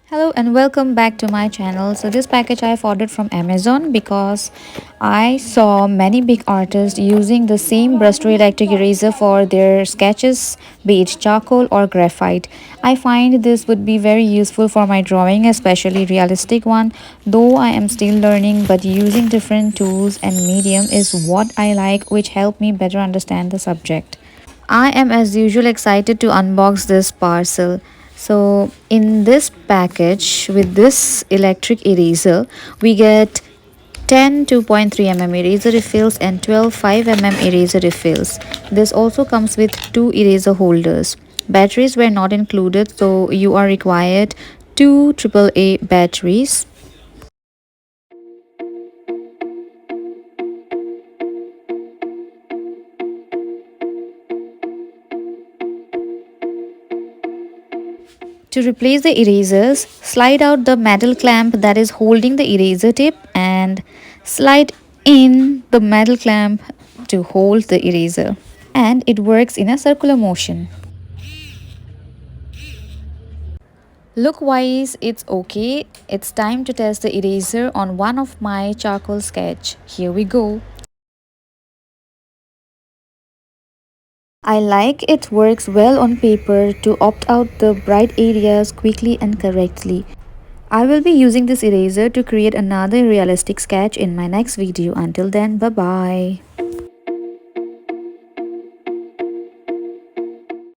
Hello and welcome back to my channel. So this package I've ordered from Amazon because I saw many big artists using the same Brustro Electric Eraser for their sketches, be it charcoal or graphite. I find this would be very useful for my drawing, especially realistic one. Though I am still learning, but using different tools and medium is what I like, which help me better understand the subject. I am as usual excited to unbox this parcel. So in this package with this electric eraser, we get 10 2.3 mm eraser refills and 12 5 mm eraser refills. This also comes with two eraser holders. Batteries were not included, so you are required two AAA batteries. To replace the erasers, slide out the metal clamp that is holding the eraser tip and slide in the metal clamp to hold the eraser. And it works in a circular motion. Look wise, it's okay. It's time to test the eraser on one of my charcoal sketch. Here we go. I like it works well on paper to opt out the bright areas quickly and correctly. I will be using this eraser to create another realistic sketch in my next video. Until then, bye bye.